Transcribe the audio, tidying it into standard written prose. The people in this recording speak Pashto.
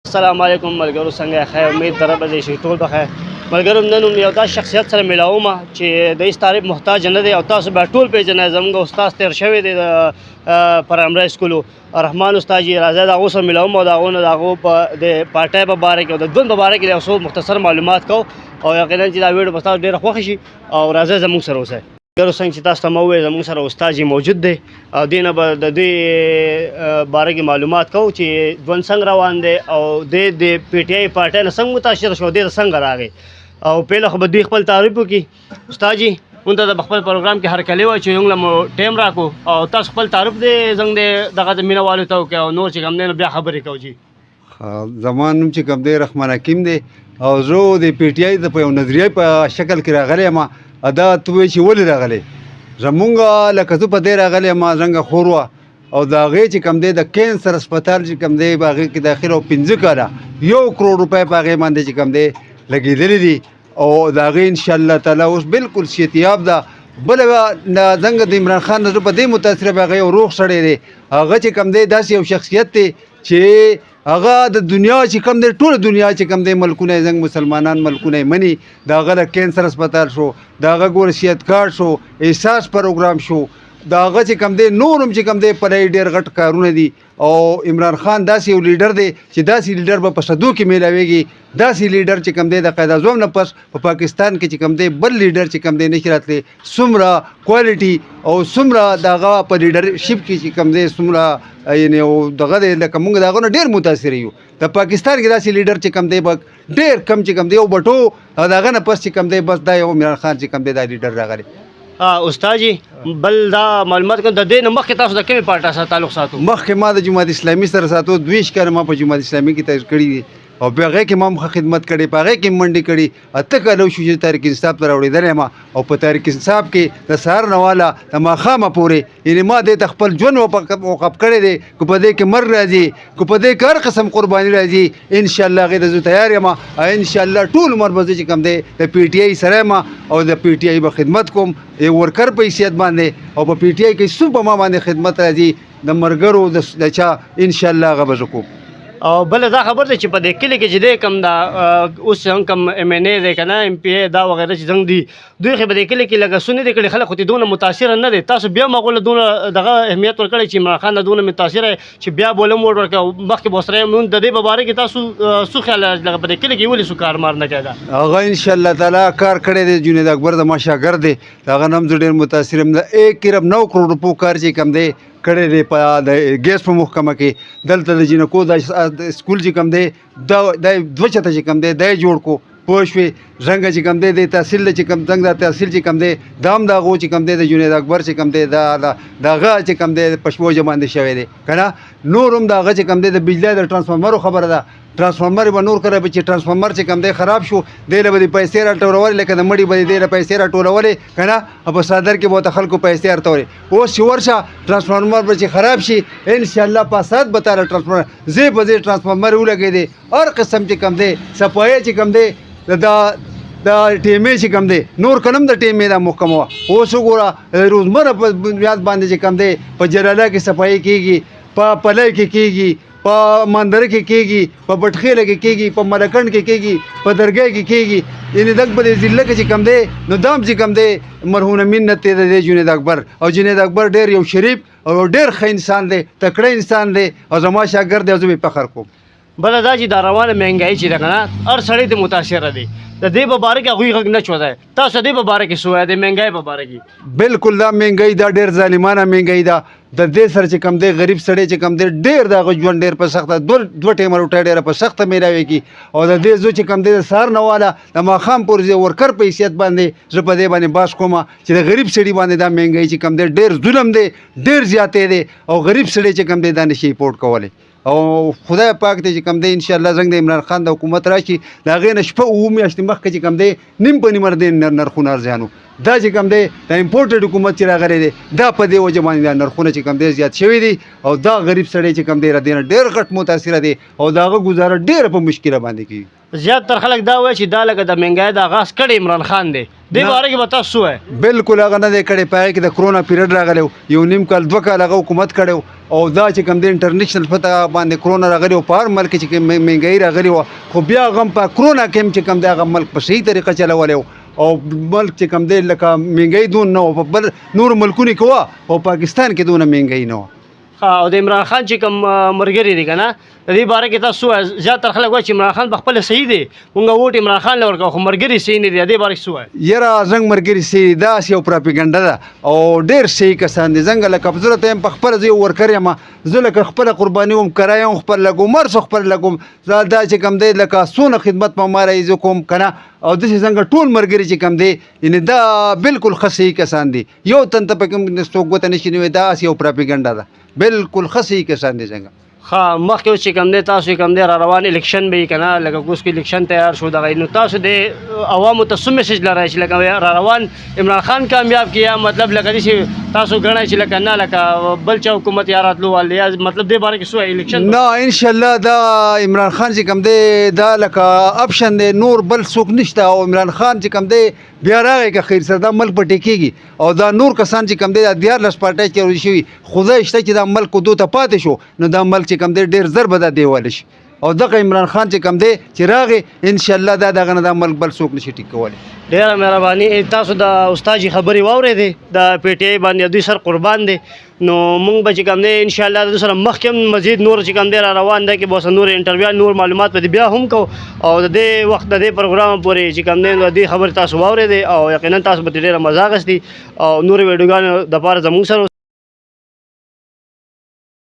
السلام علیکم ملګرو، څنګه خیر؟ امید دربه دې شي ټول بخیر. ملګرو نن یو داسې شخصیت سره ملاوم چې د هیڅ تعریف محتاج نه دی او تاسو به ټول پیژنئ. زموږ استاد تېر شوی دی د پرایمري سکولو رحمان استاد جي. راځئ د هغو سره ملاوم او د هغو نه د هغو د پارټۍ په باره کې او د ژوند په باره کې د یو څو مختصر معلومات کوو او یقینا چې دا ویډیو به تاسو ډېره خوښه شي او راځئ زموږ سره اوسئ. ملګرو څنګه چې تاسو ته مو وویل زموږ سره استاد جي موجود دی او دې نه به د دوی باره کې معلومات کوو چې ژوند څنګه روان دی او د پی ټي آی پارټۍ نه څنګه متاثر شو، دې ته څنګه راغی او پهله خو به دوی خپل تعریف وکړي. استاد جي مونږ ته د خپل پروګرام کې هرکلی وایي چې موږ له مو ټایم راکړو او تاسو خپل تعریف دې زنګ دې دغه د مینه والو ته وکړئ او نور چې کوم دی نو بیا خبرې کوو. جي زما نوم چې کوم دی رحمان حکیم دی او زه د پی ټي آی د په یو نظریه په شکل کې راغلی یم. دا ته وایي چې ولې راغلی زمونږ لکه زه په دې راغلی یم زنګه خور وه او د هغې چې کوم دی د کینسر هسپتال چې کوم دی په هغې کې داخل او 15 کاله 1 کروڑ روپۍ په هغې باندې چې کوم دی لګېدلي دي او د هغې انشاءالله تعالی اوس بالکل صحتیاب ده. بله څنګه د عمران خان نه زه په دې متاثره به هغه یو روغ سړی دی. هغه چې کوم دی داسې یو شخصیت دی چې هغه د دنیا چې کوم دی ټوله دنیا چې کوم دی ملکونه یې زنګ مسلمانان ملکونه یې مني. د هغه د کینسر هسپتال شو، د هغه ګوره صحت کارت شو، احساس پروګرام شو، د هغه چې کوم دی نور هم چې کوم دی پرې ډېر غټ کارونه دي او عمران خان داسې یو لیډر دی چې داسې لیډر به په صدو کې میلاویږي. داسې لیډر چې کوم دی د قائد اعظم نه پس په پاکستان کې چې کوم دی بل لیډر چې کوم دی نشي راتلی. څومره کوالټي او څومره د هغه په لیډرشپ کې چې کوم دی څومره یعنې دغه دی لکه موږ د هغه نه ډېر متاثر یو. د پاکستان کې داسې لیډر چې کوم دی به ډېر کم چې کوم دی او بټو او د هغه نه پس چې کوم دی بس دا یو عمران خان چې کوم دی دا لیډر راغلی. استاد جي بل دا معلومات کوم د دې نه مخکې تاسو د کومې پارټۍ سره تعلق ساتو؟ مخکې ما د جماعت اسلامي سره ساتو 22 کاله ما په جماعت اسلامي کې تیر کړي دي او بیا هغې کې ما هم خدمت کړی، په هغې کې منډې کړي. 8 کاله وشو چې تحریک انصاف ته راوړېدلی یم او په تحریک انصاف کې د سهار نه واله د ماښامه پورې یعنې ما دې ته خپل ژوند وقف کړی دی. که په دې کې مرګ راځي، که په دې کې هر قسم قرباني راځي، انشاءالله هغې ته زه تیار یم. انشاءالله ټول عمر به زه چې کوم دی د پی ټي آی سره یم او د پی ټي آی به خدمت کوم یو ورکر په حیثیت باندې او په پی ټي آی کې څوک په ما باندې خدمت راځي د ملګرو د چا انشاءالله هغه به زه کوم. او بل دا خبر دی چې په دې کلي کې چې دی کوم دا اوس هم کوم ایم این ای دی که نه ایم پی ای دا وغیره چې څنګه دي دوی خو په دې کلي کې لږ سنې دي کړي خلک خو دې دونه متاثره نه دی. تاسو بیا هم هغو له دونه دغه اهمیت ورکړی چې عمران خان له دونه متاثره چې بیا به ولم ورکړه مخکې به ورسره د دې په باره کې تاسو څه خیال لکه په دې کلي کې ولې څه کار مار نه کېده؟ هغه انشاءالله تعالی کار کړی دی. جنید اکبر د ما شاګرد دی، د هغه نه هم زه ډېر متاثر یم. د 1.9 کروڑ روپو کار چې کوم دی کړی دی په د ګیس په محکمه کې. دلته د جینکو د سکول چې کوم دی دا 2 چته چې کوم دی دا یې جوړ کو پوه شوې. څنګه چې کوم دی د تحصیل چې کوم څنګه د تحصیل چې کوم دی دا هم د هغو چې کوم دی د جنید اکبر چې کوم دی د هغه چې کوم دی په شپوجه باندې شوی دی که نه. نور هم د هغه چې کوم دی د بجلی د ټرانسفارمرو خبره ده. ټرانسفارمر به نور کړی چې ټرانسفارمر چې کوم دی خراب شو دی له به د پیسې راټولولې لکه د مړي به دی له پیسې راټولولې که نه او په صادر کې به ورته خلکو پیسې ارتولې. اوس چې ورشه ټرانسفارمر به چې خراب شي انشاءالله په سات به تاله ټرانسفارمر ځای په ځای ټرانسفارمر ولګېدی. هر قسم چې کوم دی صفایي چې کوم دی د ټیمې چې کوم دی نور کلم د ټیمې دا محکمه وه. اوس وګوره روزمره په بنیاد باندې چې کوم دی په جلاله کې صفایي کېږي، په پلی کې کېږي، په ماندره کې کېږي، په بټخېله کې کېږي، په ملکنډ کې کېږي، په درګۍ کې کېږي. یعنې دغه په دې ضلع کې چې کوم دی نو دا هم چې کوم دی مرهون منت دی د جنید اکبر. او جنید اکبر ډېر یو شریف او ډېر ښه انسان دی، تکړه انسان دی او زما شاګرد دی او زه به فخر کوم. بله دا چې دا روانه مهنګایي چې ده که نه هر سړی ته متاثره دی. د دې په باره کې هغوی غږ نه چوځی. تاسو د دې په باره کې څه وایئ د مهنګایي په باره کې؟ بالکل دا مهنګایي دا ډېر ظالمانه مهنګایي ده. د دې سره چې کوم دی غریب سړی چې کوم دی ډېر د هغه ژوند ډېر په سخته 2 ټیمه روټۍ ډېره په سخته میلاویږي. او د دې زه چې کوم دی د سهار نه واله د ماښام پورې زه ورکر په حیثیت باندې زه په دې باندې باس کوم چې د غریب سړي باندې دا مهنګایي چې کوم دی ډېر ظلم دی، ډېر زیاتی دی او غریب سړی چې کوم دی دا نشي افورډ کولی. او خدای پاک ته چې کوم دی انشاءالله زنګ د عمران خان د حکومت راشي د هغې نه شپه 9 میاشتې مخکې چې کوم دی نیم په نیمه د نرخونه ارزیانو. دا چې کوم دی د امپورټډ حکومت چې راغلی دی دا په دې وجه باندې دا نرخونه چې کوم دی زیات شوي دي او دا غریب سړی چې کوم دی د دې نه ډېر غټ متاثره دی او د هغه ګزاره ډېره په مشکله باندې کېږي. زیاتره خلک دا وایي چې دا لکه د مهنګای د آغاز کړی عمران خان دی دې نه. باره کې به تاسو څه وایئ؟ بالکل هغه نه دی کړی په هغې کې د کرونا پیریډ راغلی و یو نیم کال 2 کال هغه حکومت کړی و او دا چې کوم دی انټرنیشنل پته باندې کرونا راغلی و په هر ملک کې چې مهنګایي راغلې وه خو بیا هغه هم په کرونا کې هم چې کوم دی هغه ملک په صحیح طریقه چلولی و او ملک چې کوم دی لکه مهنګایي دون نه و په بل نورو ملکونو کې وه او پاکستان کې دونه مهنګایي نه وه. او د عمران خان چې کوم ملګري دي که نه د دې باره کې تاسو وایئ زیاتره خلک وایي چې عمران خان پخپله صحیح دی مونږ ووټ عمران خان له ورکوو خو ملګري صحیح نه دي د دې باره کې څه وایئ؟ یاره زنګ مرګري سي داسې یو پراپیګنډه ده او ډېر صحیح کسان دي زنګ لکه په زړه ته یم په خپله زه یو ورکر یم زه لکه خپله قرباني وم کرایه هم خپل لګوم هر څه خپل لګوم زه دا چې کوم دی لکه څونه خدمت په ما رایي زه کوم که نه او داسې څنګه ټول ملګري چې کوم دی یعنې دا بالکل ښه صحیح کسان دي یو تن ته پکې څوک ګوته نشي نیوی داسې یو پراپیګنډه ده بالکل ښه صحیح کسان دي څنګه. ها مخکې اوس چې کوم دی تاسو کوم دی را روان الیکشن به یې که نه لکه اوس کې الیکشن تیار شو دغه نو تاسو د عوامو ته څه میسج لرئ چې لکه را روان عمران خان کامیاب کړي یا مطلب لکه داسې تاسو ګڼئ چې لکه نه لکه بل چا حکومت یا راتلو والي یا مطلب دې باره کې څه وایي الیکشن نه انشاءالله دا عمران خان چې کوم دی دا لکه اپشن دی نور بل څوک نشته او عمران خان چې کوم دی بیا راغی که خیر سره دا ملک به ټیکېږي او دا نور کسان چې کوم دی دا 14 پارټۍ چې روزي شوي خدای شته چې دا ملک دو ته پاتې شو نو دا ملک چې کوم دی ډېر زر به دا دیوالی شي او دغه عمران خان چې کوم دی چې راغی انشاءالله دا دغه نه دا ملک بل څوک نشي ټیک کولی. ډېره مهرباني تاسو د استاد جي خبرې واورېدې د پی ټی آی باندې دوی سر قربان دی نو مونږ به چې کوم دی انشاءالله د دوی سره مخکې هم مزید نور چې کوم دی را روان دی کې به اوس نور انټرویو نور معلومات به بیا هم کوو او د دې وخت د دې پروګرام پورې چې کوم دی نو د دې خبرې تاسو واورېدې او یقینا تاسو به ډېره مزه اخیستې او نورې ویډیوګانو دپاره زموږ سره